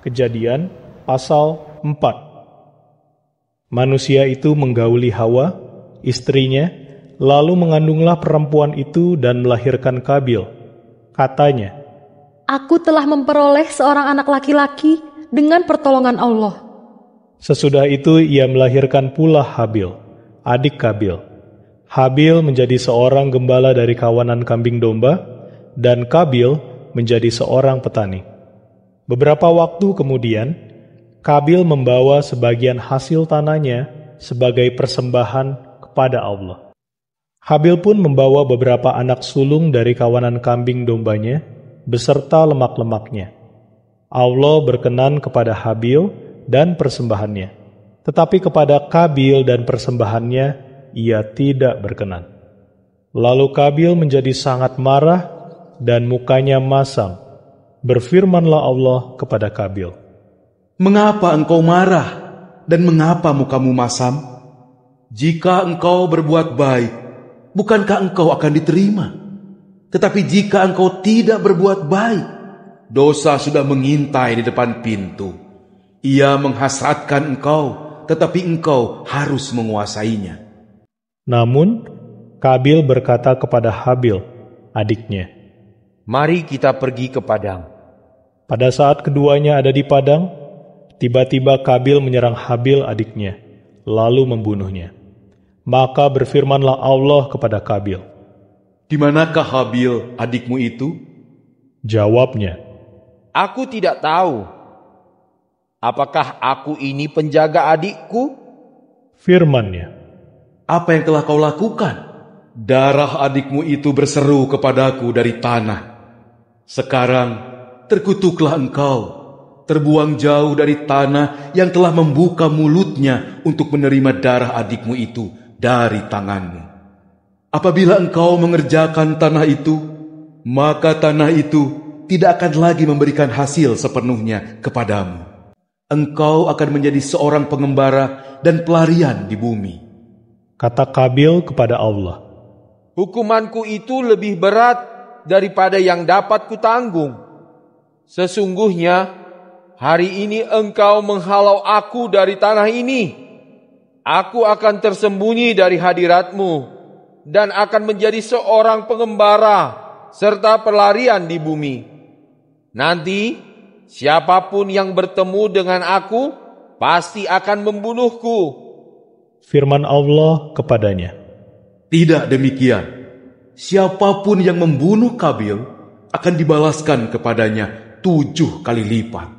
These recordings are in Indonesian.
Kejadian pasal 4. Manusia itu menggauli Hawa, istrinya, lalu mengandunglah perempuan itu dan melahirkan Kabil. Katanya, "Aku telah memperoleh seorang anak laki-laki dengan pertolongan Allah." Sesudah itu ia melahirkan pula Habil, adik Kabil. Habil menjadi seorang gembala dari kawanan kambing domba, dan Kabil menjadi seorang petani. Beberapa waktu kemudian, Kabil membawa sebagian hasil tanahnya sebagai persembahan kepada Allah. Habil pun membawa beberapa anak sulung dari kawanan kambing dombanya, beserta lemak-lemaknya. Allah berkenan kepada Habil dan persembahannya, tetapi kepada Kabil dan persembahannya ia tidak berkenan. Lalu Kabil menjadi sangat marah dan mukanya masam. Berfirmanlah Allah kepada Kabil, "Mengapa engkau marah dan mengapa mukamu masam? Jika engkau berbuat baik, bukankah engkau akan diterima? Tetapi jika engkau tidak berbuat baik, dosa sudah mengintai di depan pintu. Ia menghasratkan engkau, tetapi engkau harus menguasainya." Namun Kabil berkata kepada Habil, adiknya, "Mari kita pergi ke padang." Pada saat keduanya ada di padang, tiba-tiba Kabil menyerang Habil adiknya, lalu membunuhnya. Maka berfirmanlah Allah kepada Kabil, "Di manakah Habil adikmu itu?" Jawabnya, "Aku tidak tahu. Apakah aku ini penjaga adikku?" Firman-Nya, "Apa yang telah kau lakukan? Darah adikmu itu berseru kepadaku dari tanah. Sekarang terkutuklah engkau, terbuang jauh dari tanah yang telah membuka mulutnya untuk menerima darah adikmu itu dari tanganmu. Apabila engkau mengerjakan tanah itu, maka tanah itu tidak akan lagi memberikan hasil sepenuhnya kepadamu. Engkau akan menjadi seorang pengembara dan pelarian di bumi." kata Kabil kepada Allah, "Hukumanku itu lebih berat daripada yang dapat kutanggung. Sesungguhnya hari ini engkau menghalau aku dari tanah ini. Aku akan tersembunyi dari hadiratmu dan akan menjadi seorang pengembara serta pelarian di bumi. Nanti siapapun yang bertemu dengan aku pasti akan membunuhku." Firman Allah kepadanya, "Tidak demikian. Siapapun yang membunuh Kabil akan dibalaskan kepadanya 7 kali lipat."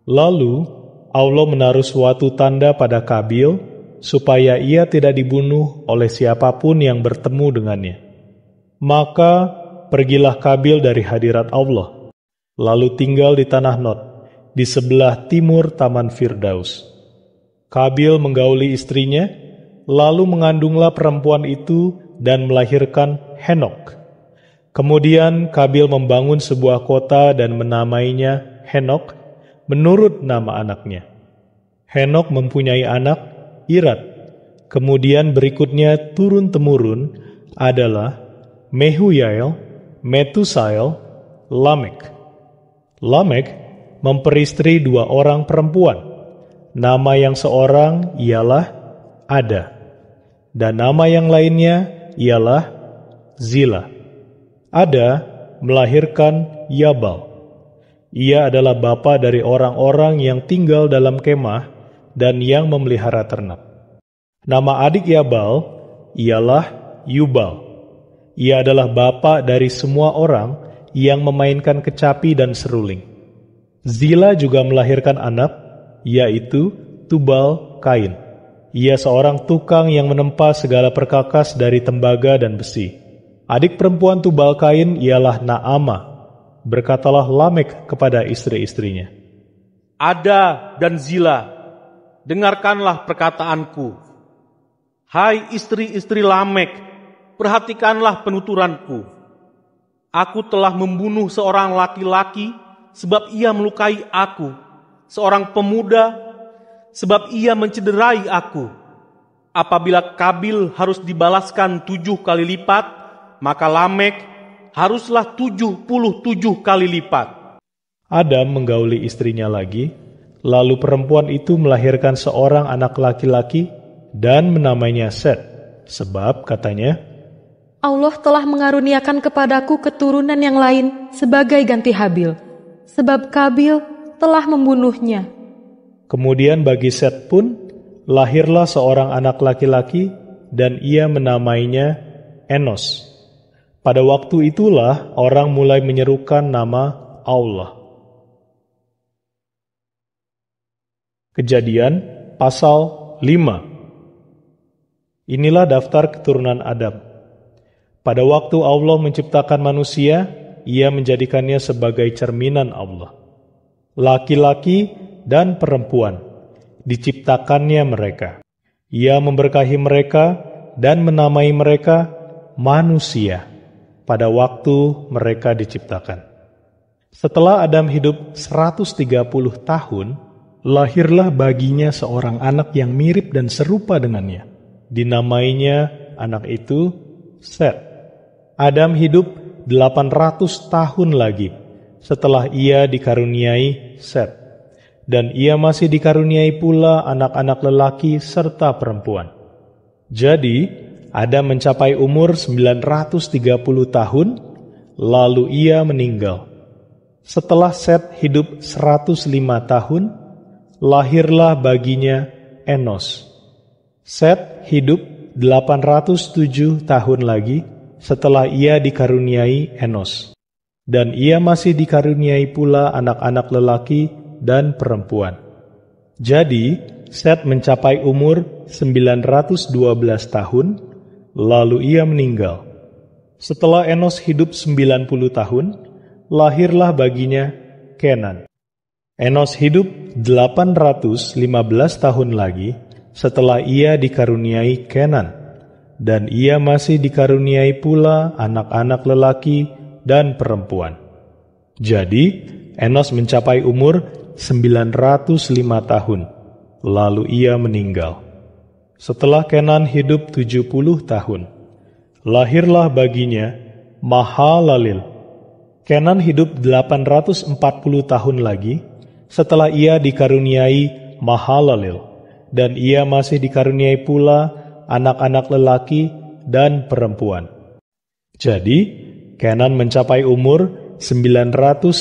Lalu Allah menaruh suatu tanda pada Kabil supaya ia tidak dibunuh oleh siapapun yang bertemu dengannya. Maka pergilah Kabil dari hadirat Allah, lalu tinggal di tanah Nod, di sebelah timur Taman Firdaus. Kabil menggauli istrinya, lalu mengandunglah perempuan itu dan melahirkan Henok. Kemudian Kabil membangun sebuah kota dan menamainya Henok menurut nama anaknya. Henok mempunyai anak Irad. Kemudian berikutnya turun-temurun adalah Mehuyael, Metusael, Lamek. Lamek memperistri 2 orang perempuan. Nama yang seorang ialah Ada, dan nama yang lainnya ialah Zila. Ada melahirkan Yabal. Ia adalah bapa dari orang-orang yang tinggal dalam kemah dan yang memelihara ternak. Nama adik Yabal ialah Yubal. Ia adalah bapa dari semua orang yang memainkan kecapi dan seruling. Zila juga melahirkan anak, yaitu Tubal Kain. Ia seorang tukang yang menempa segala perkakas dari tembaga dan besi. Adik perempuan Tubal Kain ialah Naamah. Berkatalah Lamek kepada istri-istrinya, "Ada dan Zila, dengarkanlah perkataanku. Hai istri-istri Lamek, perhatikanlah penuturanku. Aku telah membunuh seorang laki-laki sebab ia melukai aku, seorang pemuda sebab ia mencederai aku. Apabila Kabil harus dibalaskan 7 kali lipat, maka Lamek haruslah 77 kali lipat." Adam menggauli istrinya lagi, lalu perempuan itu melahirkan seorang anak laki-laki dan menamainya Set, sebab katanya, Allah telah mengaruniakan kepadaku keturunan yang lain sebagai ganti Habil, sebab Kabil telah membunuhnya. Kemudian bagi Set pun lahirlah seorang anak laki-laki dan ia menamainya Enos. Pada waktu itulah orang mulai menyerukan nama Allah. Kejadian pasal 5. Inilah daftar keturunan Adam. Pada waktu Allah menciptakan manusia, Ia menjadikannya sebagai cerminan Allah. Laki-laki dan perempuan, diciptakannya mereka. Ia memberkahi mereka dan menamai mereka manusia pada waktu mereka diciptakan. Setelah Adam hidup 130 tahun, lahirlah baginya seorang anak yang mirip dan serupa dengannya. Dinamainya anak itu Set. Adam hidup 800 tahun lagi setelah ia dikaruniai Set. Dan ia masih dikaruniai pula anak-anak lelaki serta perempuan. Jadi, Adam mencapai umur 930 tahun, lalu ia meninggal. Setelah Set hidup 105 tahun, lahirlah baginya Enos. Set hidup 807 tahun lagi setelah ia dikaruniai Enos. Dan ia masih dikaruniai pula anak-anak lelaki dan perempuan. Jadi, Set mencapai umur 912 tahun, lalu ia meninggal. Setelah Enos hidup 90 tahun, lahirlah baginya Kenan. Enos hidup 815 tahun lagi setelah ia dikaruniai Kenan, dan ia masih dikaruniai pula anak-anak lelaki dan perempuan. Jadi, Enos mencapai umur 905 tahun, lalu ia meninggal. Setelah Kenan hidup 70 tahun, lahirlah baginya Mahalalel. Kenan hidup 840 tahun lagi setelah ia dikaruniai Mahalalel, dan ia masih dikaruniai pula anak-anak lelaki dan perempuan. Jadi, Kenan mencapai umur 910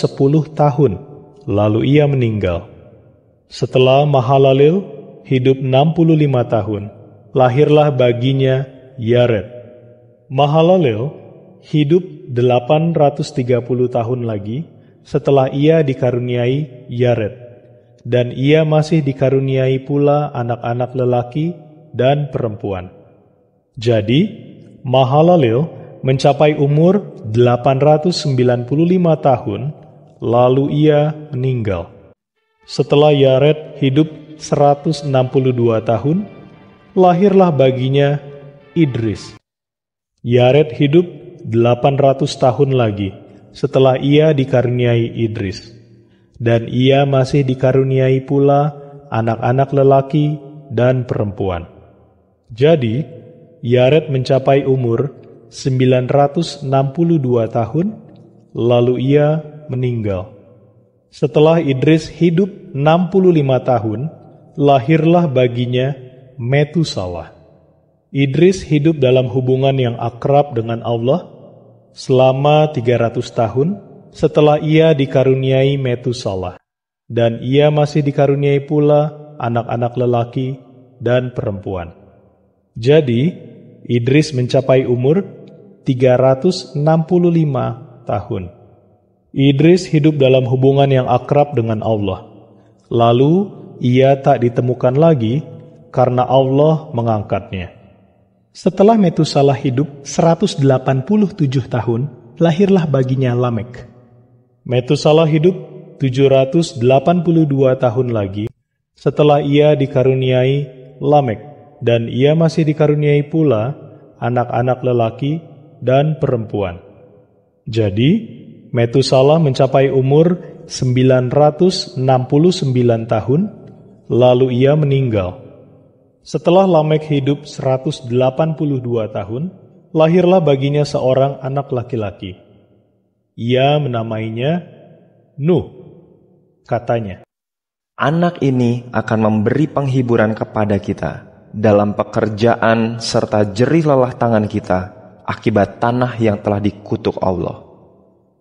tahun, lalu ia meninggal. Setelah Mahalalel hidup 65 tahun, lahirlah baginya Yared. Mahalalel hidup 830 tahun lagi setelah ia dikaruniai Yared, dan ia masih dikaruniai pula anak-anak lelaki dan perempuan. Jadi, Mahalalel mencapai umur 895 tahun, lalu ia meninggal. Setelah Yared hidup 162 tahun, lahirlah baginya Idris. Yared hidup 800 tahun lagi setelah ia dikaruniai Idris, dan ia masih dikaruniai pula anak-anak lelaki dan perempuan. Jadi, Yared mencapai umur 962 tahun, lalu ia meninggal. Setelah Idris hidup 65 tahun, lahirlah baginya Metusalah. Idris hidup dalam hubungan yang akrab dengan Allah selama 300 tahun setelah ia dikaruniai Metusalah, dan ia masih dikaruniai pula anak-anak lelaki dan perempuan. Jadi, Idris mencapai umur 365 tahun. Idris hidup dalam hubungan yang akrab dengan Allah. Lalu ia tak ditemukan lagi karena Allah mengangkatnya. Setelah Metusalah hidup 187 tahun, lahirlah baginya Lamek. Metusalah hidup 782 tahun lagi setelah ia dikaruniai Lamek, dan ia masih dikaruniai pula anak-anak lelaki dan perempuan. Jadi, Metusalah mencapai umur 969 tahun, lalu ia meninggal. Setelah Lamek hidup 182 tahun, lahirlah baginya seorang anak laki-laki. Ia menamainya Nuh. Katanya, Anak ini akan memberi penghiburan kepada kita dalam pekerjaan serta jerih lelah tangan kita akibat tanah yang telah dikutuk Allah.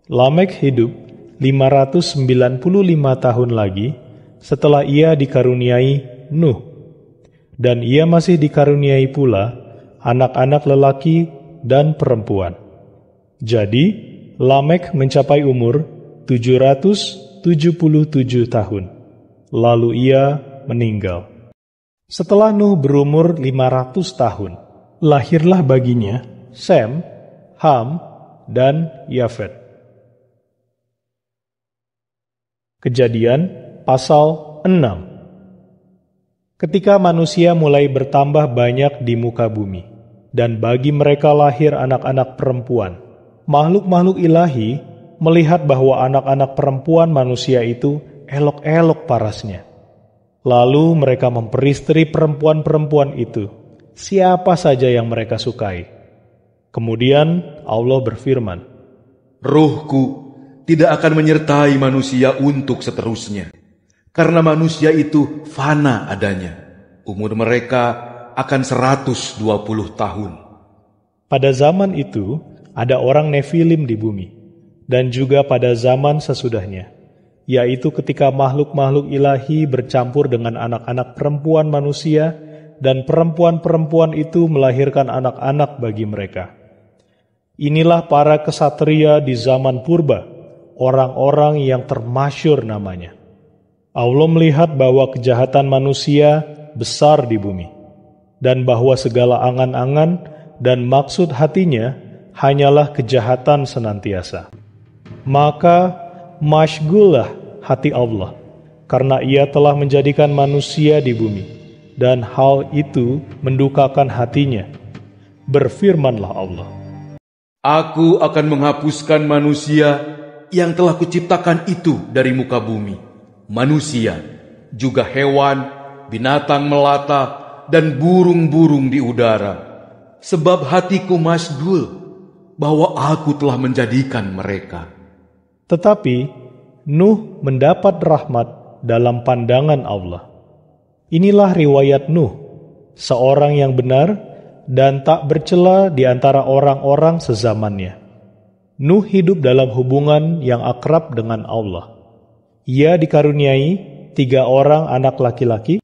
Lamek hidup 595 tahun lagi setelah ia dikaruniai Nuh. Dan ia masih dikaruniai pula anak-anak lelaki dan perempuan. Jadi, Lamek mencapai umur 777 tahun. Lalu ia meninggal. Setelah Nuh berumur 500 tahun, lahirlah baginya Sem, Ham, dan Yafet. Kejadian pasal 6. Ketika manusia mulai bertambah banyak di muka bumi, dan bagi mereka lahir anak-anak perempuan, makhluk-makhluk ilahi melihat bahwa anak-anak perempuan manusia itu elok-elok parasnya. Lalu mereka memperistri perempuan-perempuan itu, siapa saja yang mereka sukai. Kemudian Allah berfirman, Ruhku tidak akan menyertai manusia untuk seterusnya, karena manusia itu fana adanya. Umur mereka akan 120 tahun. Pada zaman itu, ada orang Nefilim di bumi, dan juga pada zaman sesudahnya, yaitu ketika makhluk-makhluk ilahi bercampur dengan anak-anak perempuan manusia, dan perempuan-perempuan itu melahirkan anak-anak bagi mereka. Inilah para kesatria di zaman purba, orang-orang yang termasyur namanya. Allah melihat bahwa kejahatan manusia besar di bumi, dan bahwa segala angan-angan dan maksud hatinya hanyalah kejahatan senantiasa. Maka masyghullah hati Allah, karena ia telah menjadikan manusia di bumi, dan hal itu mendukakan hatinya. Berfirmanlah Allah, Aku akan menghapuskan manusia yang telah kuciptakan itu dari muka bumi, manusia, juga hewan, binatang melata, dan burung-burung di udara, sebab hatiku masyghul bahwa aku telah menjadikan mereka. Tetapi Nuh mendapat rahmat dalam pandangan Allah. Inilah riwayat Nuh, seorang yang benar dan tak bercela di antara orang-orang sezamannya. Nuh hidup dalam hubungan yang akrab dengan Allah. Ia dikaruniai 3 orang anak laki-laki,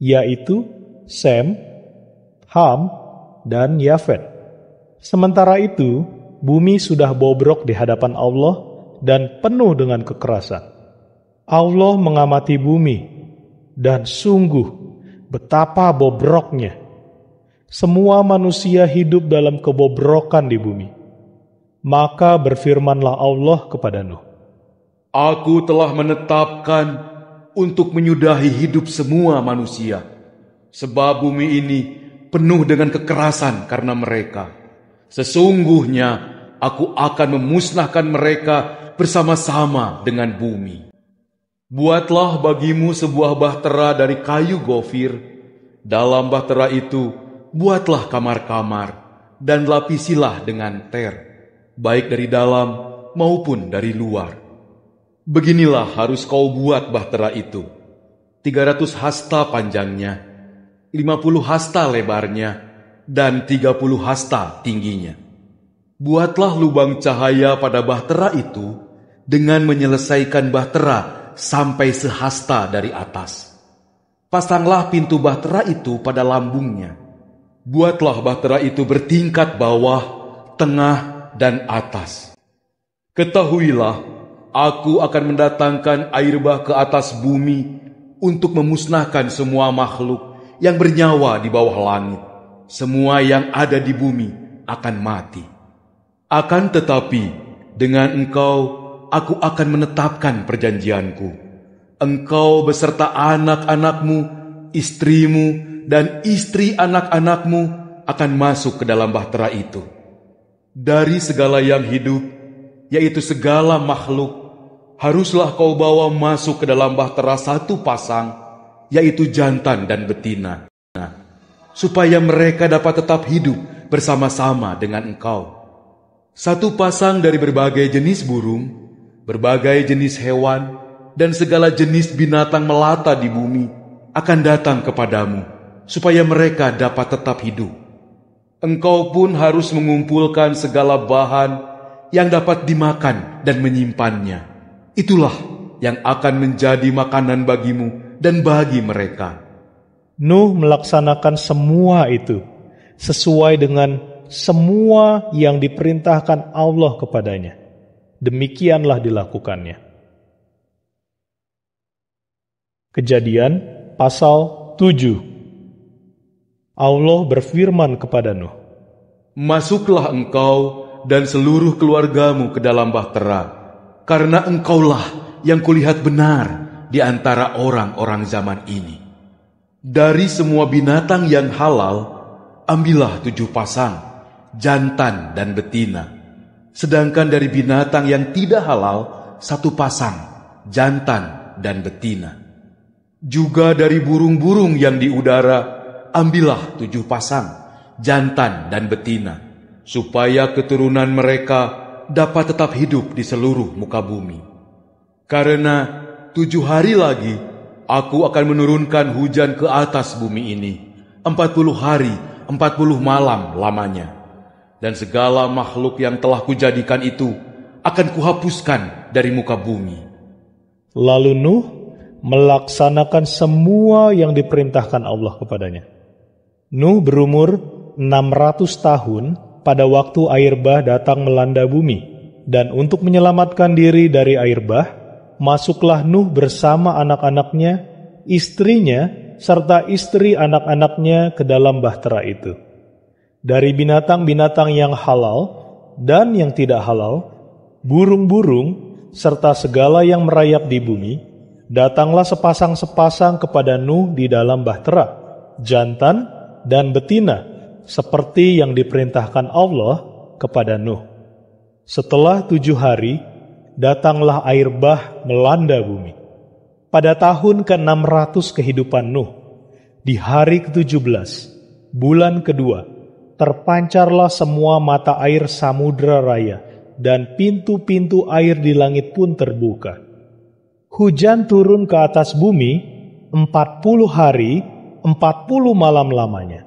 yaitu Sem, Ham, dan Yafet. Sementara itu, bumi sudah bobrok di hadapan Allah dan penuh dengan kekerasan. Allah mengamati bumi, dan sungguh betapa bobroknya. Semua manusia hidup dalam kebobrokan di bumi. Maka berfirmanlah Allah kepada Nuh, Aku telah menetapkan untuk menyudahi hidup semua manusia, sebab bumi ini penuh dengan kekerasan karena mereka. Sesungguhnya aku akan memusnahkan mereka bersama-sama dengan bumi. Buatlah bagimu sebuah bahtera dari kayu gofir. Dalam bahtera itu buatlah kamar-kamar, dan lapisilah dengan ter, baik dari dalam maupun dari luar. Beginilah harus kau buat bahtera itu. 300 hasta panjangnya, 50 hasta lebarnya, dan 30 hasta tingginya. Buatlah lubang cahaya pada bahtera itu dengan menyelesaikan bahtera sampai sehasta dari atas. Pasanglah pintu bahtera itu pada lambungnya. Buatlah bahtera itu bertingkat bawah, tengah, dan atas. Ketahuilah, aku akan mendatangkan air bah ke atas bumi untuk memusnahkan semua makhluk yang bernyawa di bawah langit. Semua yang ada di bumi akan mati. Akan tetapi, dengan engkau, aku akan menetapkan perjanjianku. Engkau beserta anak-anakmu, istrimu, dan istri anak-anakmu akan masuk ke dalam bahtera itu. Dari segala yang hidup, yaitu segala makhluk, haruslah kau bawa masuk ke dalam bahtera satu pasang, yaitu jantan dan betina, supaya mereka dapat tetap hidup bersama-sama dengan engkau. Satu pasang dari berbagai jenis burung, berbagai jenis hewan, dan segala jenis binatang melata di bumi akan datang kepadamu, supaya mereka dapat tetap hidup. Engkau pun harus mengumpulkan segala bahan yang dapat dimakan dan menyimpannya. Itulah yang akan menjadi makanan bagimu dan bagi mereka. Nuh melaksanakan semua itu sesuai dengan semua yang diperintahkan Allah kepadanya. Demikianlah dilakukannya. Kejadian pasal 7. Allah berfirman kepada Nuh, Masuklah engkau dan seluruh keluargamu ke dalam bahtera, karena engkaulah yang kulihat benar di antara orang-orang zaman ini. Dari semua binatang yang halal, ambillah 7 pasang, jantan dan betina. Sedangkan dari binatang yang tidak halal, 1 pasang, jantan dan betina. Juga dari burung-burung yang di udara, ambillah 7 pasang, jantan dan betina, supaya keturunan mereka dapat tetap hidup di seluruh muka bumi. Karena 7 hari lagi, aku akan menurunkan hujan ke atas bumi ini, 40 hari, 40 malam lamanya. Dan segala makhluk yang telah kujadikan itu akan kuhapuskan dari muka bumi. Lalu Nuh melaksanakan semua yang diperintahkan Allah kepadanya. Nuh berumur 600 tahun pada waktu air bah datang melanda bumi, dan untuk menyelamatkan diri dari air bah, masuklah Nuh bersama anak-anaknya, istrinya, serta istri anak-anaknya ke dalam bahtera itu. Dari binatang-binatang yang halal dan yang tidak halal, burung-burung, serta segala yang merayap di bumi, datanglah sepasang-sepasang kepada Nuh di dalam bahtera, jantan dan betina, seperti yang diperintahkan Allah kepada Nuh. Setelah 7 hari, datanglah air bah melanda bumi. Pada tahun ke-600 kehidupan Nuh, di hari ke-17, bulan kedua, terpancarlah semua mata air samudra raya, dan pintu-pintu air di langit pun terbuka. Hujan turun ke atas bumi 40 hari, 40 malam lamanya.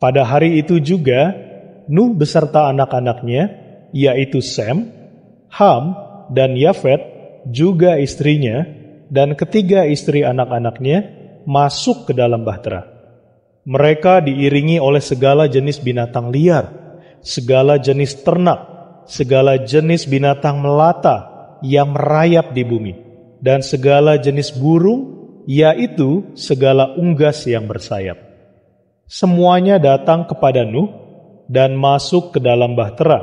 Pada hari itu juga, Nuh beserta anak-anaknya, yaitu Sem, Ham, dan Yafet, juga istrinya, dan ketiga istri anak-anaknya, masuk ke dalam bahtera. Mereka diiringi oleh segala jenis binatang liar, segala jenis ternak, segala jenis binatang melata yang merayap di bumi, dan segala jenis burung, yaitu segala unggas yang bersayap. Semuanya datang kepada Nuh dan masuk ke dalam bahtera,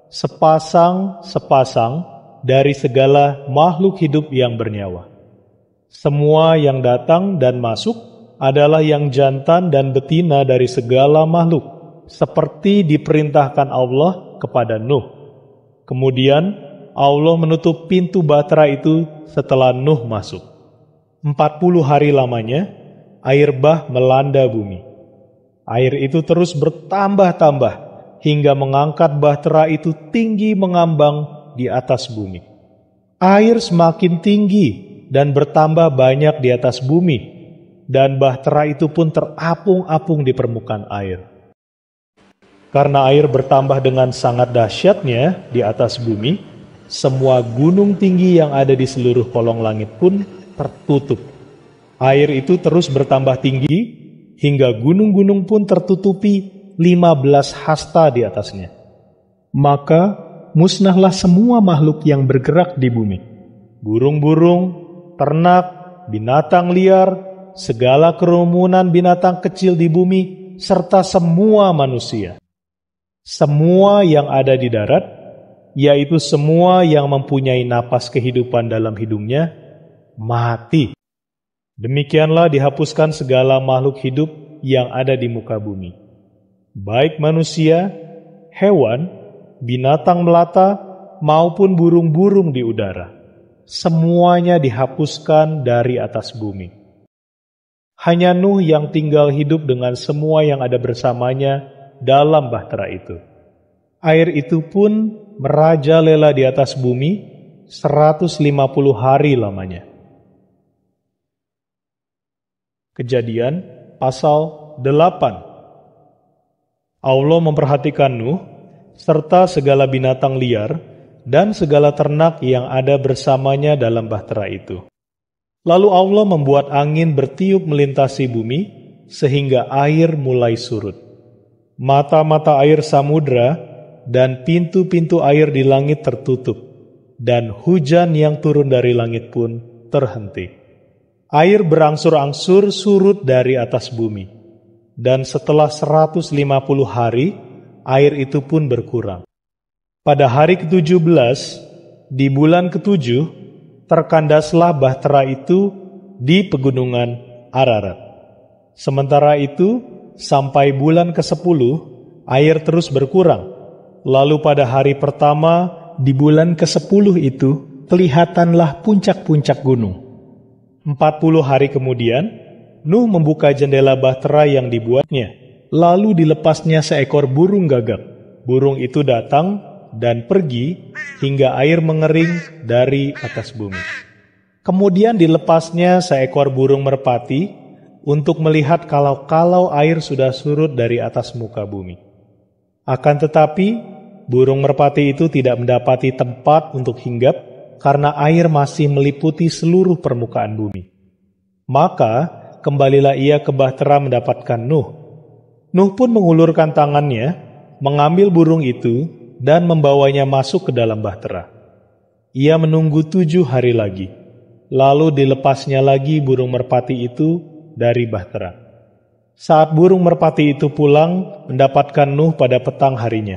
sepasang-sepasang dari segala makhluk hidup yang bernyawa. Semua yang datang dan masuk adalah yang jantan dan betina dari segala makhluk, seperti diperintahkan Allah kepada Nuh. Kemudian Allah menutup pintu bahtera itu setelah Nuh masuk. 40 hari lamanya, air bah melanda bumi. Air itu terus bertambah-tambah, hingga mengangkat bahtera itu tinggi mengambang di atas bumi. Air semakin tinggi dan bertambah banyak di atas bumi, dan bahtera itu pun terapung-apung di permukaan air. Karena air bertambah dengan sangat dahsyatnya di atas bumi, semua gunung tinggi yang ada di seluruh kolong langit pun tertutup. Air itu terus bertambah tinggi, hingga gunung-gunung pun tertutupi 15 hasta di atasnya. Maka musnahlah semua makhluk yang bergerak di bumi, burung-burung, ternak, binatang liar, segala kerumunan binatang kecil di bumi, serta semua manusia. Semua yang ada di darat, yaitu semua yang mempunyai napas kehidupan dalam hidungnya, mati. Demikianlah dihapuskan segala makhluk hidup yang ada di muka bumi, baik manusia, hewan, binatang melata, maupun burung-burung di udara. Semuanya dihapuskan dari atas bumi. Hanya Nuh yang tinggal hidup dengan semua yang ada bersamanya dalam bahtera itu. Air itu pun merajalela di atas bumi 150 hari lamanya. Kejadian pasal 8. Allah memperhatikan Nuh serta segala binatang liar dan segala ternak yang ada bersamanya dalam bahtera itu. Lalu Allah membuat angin bertiup melintasi bumi sehingga air mulai surut. Mata-mata air samudra dan pintu-pintu air di langit tertutup, dan hujan yang turun dari langit pun terhenti. Air berangsur-angsur surut dari atas bumi, dan setelah 150 hari, air itu pun berkurang. Pada hari ke-17, di bulan ke-7, terkandaslah bahtera itu di pegunungan Ararat. Sementara itu, sampai bulan ke-10, air terus berkurang. Lalu pada hari pertama, di bulan ke-10 itu, kelihatanlah puncak-puncak gunung. 40 hari kemudian, Nuh membuka jendela bahtera yang dibuatnya, lalu dilepasnya seekor burung gagak. Burung itu datang dan pergi hingga air mengering dari atas bumi. Kemudian dilepasnya seekor burung merpati untuk melihat kalau air sudah surut dari atas muka bumi. Akan tetapi, burung merpati itu tidak mendapati tempat untuk hinggap karena air masih meliputi seluruh permukaan bumi. Maka kembalilah ia ke bahtera mendapatkan Nuh. Nuh pun mengulurkan tangannya, mengambil burung itu, dan membawanya masuk ke dalam bahtera. Ia menunggu 7 hari lagi, lalu dilepasnya lagi burung merpati itu dari bahtera. Saat burung merpati itu pulang, mendapatkan Nuh pada petang harinya.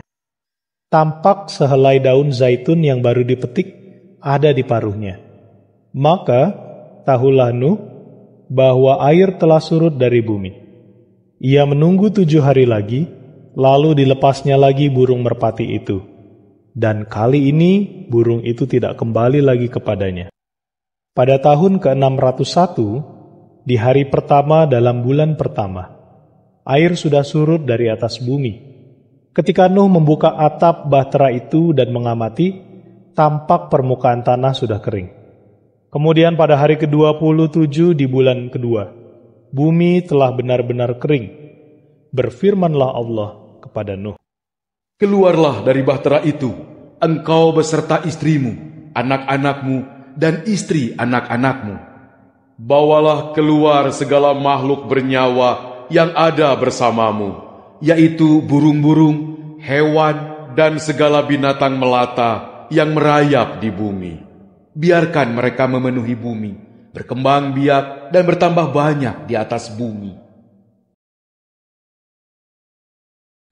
Tampak sehelai daun zaitun yang baru dipetik ada di paruhnya. Maka tahulah Nuh bahwa air telah surut dari bumi. Ia menunggu 7 hari lagi, lalu dilepasnya lagi burung merpati itu. Dan kali ini burung itu tidak kembali lagi kepadanya. Pada tahun ke-601, di hari pertama dalam bulan pertama, air sudah surut dari atas bumi. Ketika Nuh membuka atap bahtera itu dan mengamati, tampak permukaan tanah sudah kering. Kemudian pada hari ke-27 di bulan kedua, bumi telah benar-benar kering. Berfirmanlah Allah kepada Nuh, Keluarlah dari bahtera itu, engkau beserta istrimu, anak-anakmu, dan istri anak-anakmu. Bawalah keluar segala makhluk bernyawa yang ada bersamamu, yaitu burung-burung, hewan, dan segala binatang melata yang merayap di bumi. Biarkan mereka memenuhi bumi, berkembang biak dan bertambah banyak di atas bumi.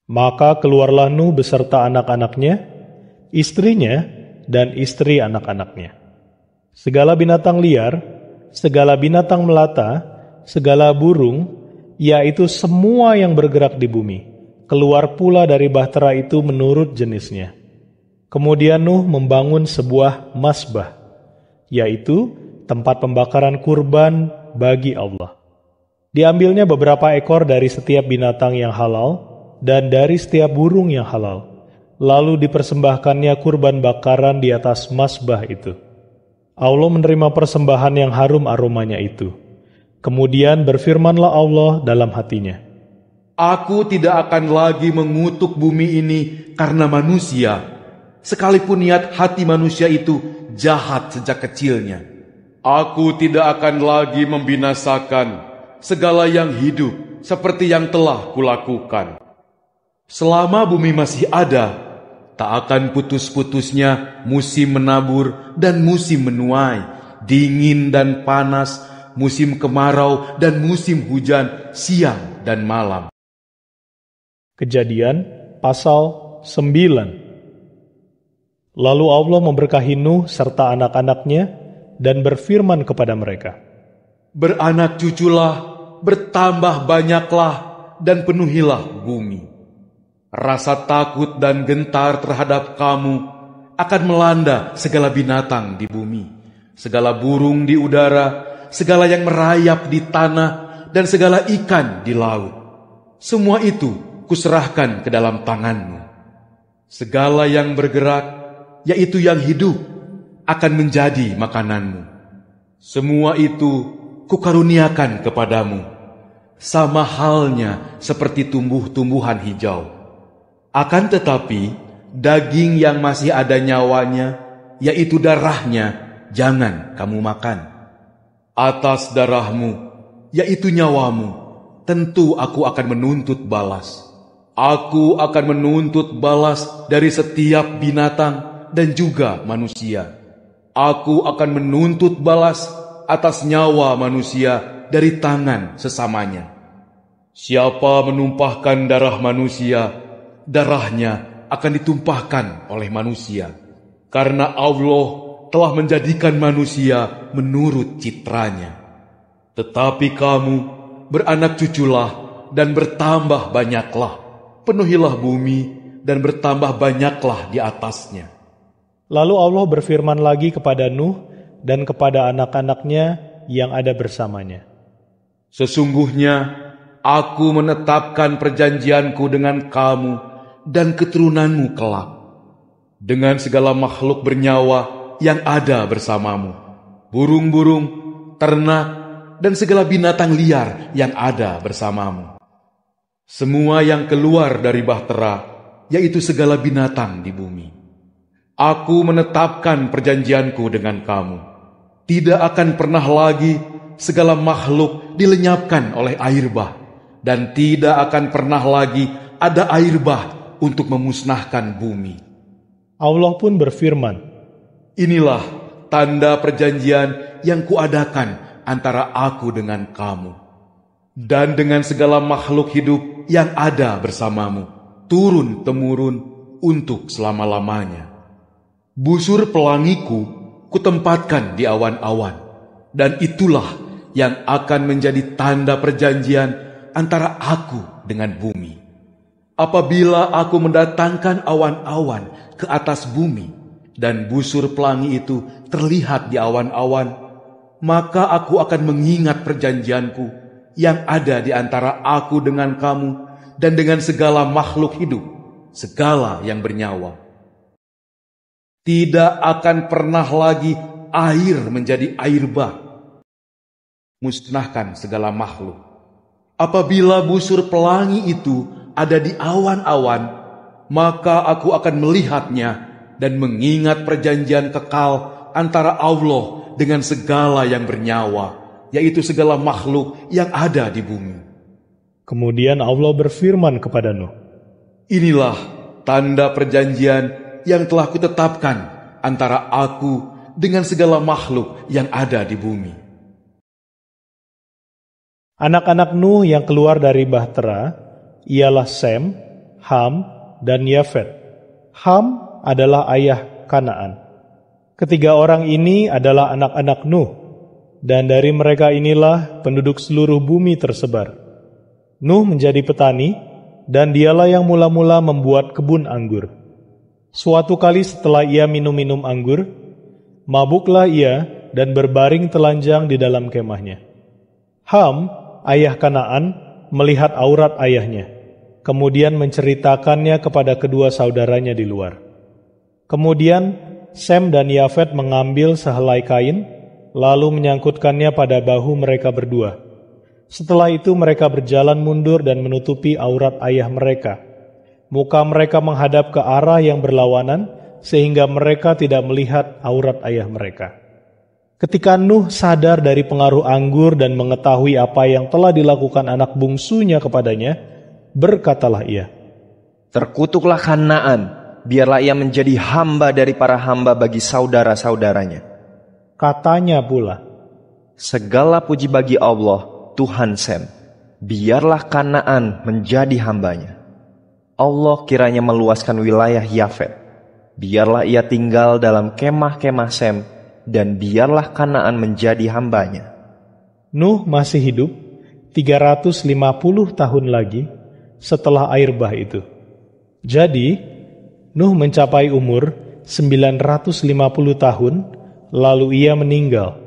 Maka keluarlah Nuh beserta anak-anaknya, istrinya, dan istri anak-anaknya. Segala binatang liar, segala binatang melata, segala burung, yaitu semua yang bergerak di bumi, keluar pula dari bahtera itu menurut jenisnya. Kemudian Nuh membangun sebuah masbah, yaitu tempat pembakaran kurban bagi Allah. Diambilnya beberapa ekor dari setiap binatang yang halal dan dari setiap burung yang halal, lalu dipersembahkannya kurban bakaran di atas masbah itu. Allah menerima persembahan yang harum aromanya itu. Kemudian berfirmanlah Allah dalam hatinya, Aku tidak akan lagi mengutuk bumi ini karena manusia, sekalipun niat hati manusia itu jahat sejak kecilnya. Aku tidak akan lagi membinasakan segala yang hidup seperti yang telah kulakukan. Selama bumi masih ada, tak akan putus-putusnya musim menabur dan musim menuai, dingin dan panas, musim kemarau dan musim hujan, siang dan malam. Kejadian pasal 9. Lalu Allah memberkahi Nuh serta anak-anaknya dan berfirman kepada mereka, Beranak cuculah, bertambah banyaklah, dan penuhilah bumi. Rasa takut dan gentar terhadap kamu akan melanda segala binatang di bumi, segala burung di udara, segala yang merayap di tanah, dan segala ikan di laut. Semua itu kuserahkan ke dalam tanganmu. Segala yang bergerak, yaitu yang hidup, akan menjadi makananmu. Semua itu kukaruniakan kepadamu, sama halnya seperti tumbuh-tumbuhan hijau. Akan tetapi, daging yang masih ada nyawanya, yaitu darahnya, jangan kamu makan. Atas darahmu, yaitu nyawamu, tentu aku akan menuntut balas. Aku akan menuntut balas dari setiap binatang dan juga manusia. Aku akan menuntut balas atas nyawa manusia dari tangan sesamanya. Siapa menumpahkan darah manusia, darahnya akan ditumpahkan oleh manusia. Karena Allah telah menjadikan manusia menurut citranya. Tetapi kamu beranak cuculah dan bertambah banyaklah. Penuhilah bumi dan bertambah banyaklah di atasnya. Lalu Allah berfirman lagi kepada Nuh dan kepada anak-anaknya yang ada bersamanya. Sesungguhnya aku menetapkan perjanjianku dengan kamu dan keturunanmu kelak, dengan segala makhluk bernyawa yang ada bersamamu, burung-burung, ternak, dan segala binatang liar yang ada bersamamu. Semua yang keluar dari bahtera, yaitu segala binatang di bumi. Aku menetapkan perjanjianku dengan kamu. Tidak akan pernah lagi segala makhluk dilenyapkan oleh air bah, dan tidak akan pernah lagi ada air bah untuk memusnahkan bumi. Allah pun berfirman, Inilah tanda perjanjian yang kuadakan antara aku dengan kamu dan dengan segala makhluk hidup yang ada bersamamu, turun-temurun untuk selama-lamanya. Busur pelangiku kutempatkan di awan-awan, dan itulah yang akan menjadi tanda perjanjian antara aku dengan bumi. Apabila aku mendatangkan awan-awan ke atas bumi, dan busur pelangi itu terlihat di awan-awan, maka aku akan mengingat perjanjianku yang ada di antara aku dengan kamu dan dengan segala makhluk hidup, segala yang bernyawa. Tidak akan pernah lagi air menjadi air bah. Musnahkan segala makhluk. Apabila busur pelangi itu ada di awan-awan, maka aku akan melihatnya dan mengingat perjanjian kekal antara Allah dengan segala yang bernyawa, yaitu segala makhluk yang ada di bumi. Kemudian Allah berfirman kepada Nuh, Inilah tanda perjanjian yang telah kutetapkan antara aku dengan segala makhluk yang ada di bumi. Anak-anak Nuh yang keluar dari bahtera ialah Sem, Ham, dan Yafet. Ham adalah ayah Kanaan. Ketiga orang ini adalah anak-anak Nuh, dan dari mereka inilah penduduk seluruh bumi tersebar. Nuh menjadi petani, dan dialah yang mula-mula membuat kebun anggur. Suatu kali setelah ia minum-minum anggur, mabuklah ia dan berbaring telanjang di dalam kemahnya. Ham, ayah Kanaan, melihat aurat ayahnya, kemudian menceritakannya kepada kedua saudaranya di luar. Kemudian Sem dan Yafet mengambil sehelai kain, lalu menyangkutkannya pada bahu mereka berdua. Setelah itu mereka berjalan mundur dan menutupi aurat ayah mereka. Muka mereka menghadap ke arah yang berlawanan, sehingga mereka tidak melihat aurat ayah mereka. Ketika Nuh sadar dari pengaruh anggur dan mengetahui apa yang telah dilakukan anak bungsunya kepadanya, berkatalah ia, Terkutuklah Kanaan, biarlah ia menjadi hamba dari para hamba bagi saudara-saudaranya. Katanya pula, Segala puji bagi Allah, Tuhan Sem, biarlah Kanaan menjadi hambanya. Allah kiranya meluaskan wilayah Yafet, biarlah ia tinggal dalam kemah-kemah Sem, dan biarlah Kanaan menjadi hambanya. Nuh masih hidup 350 tahun lagi setelah air bah itu. Jadi, Nuh mencapai umur 950 tahun, lalu ia meninggal.